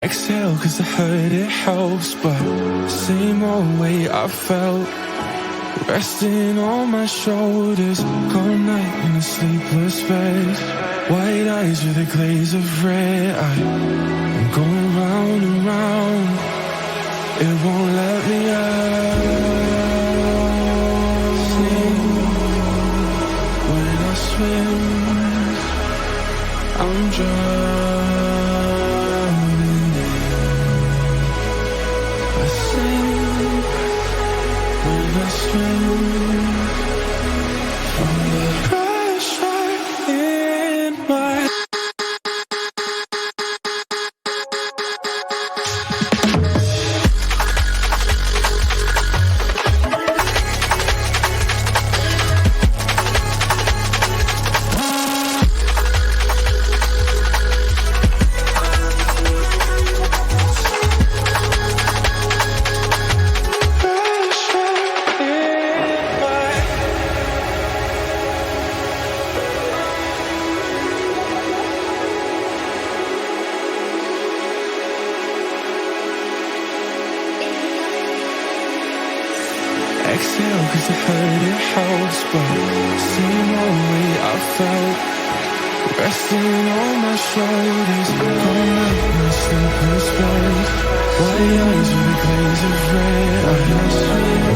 Exhale, cause I heard it helps, but same old way I felt, resting on my shoulders, cold night in a sleepless bed, white eyes with a glaze of red. I'm going round and round, it won't let me out. Sing when I swim, I'm drowning in. I sing when I swim from the pressure in my. Exhale, cause I heard it helps, but same old way I felt, resting on my shoulders, cold night in a sleepless bed, white eyes with a glaze of red. I swim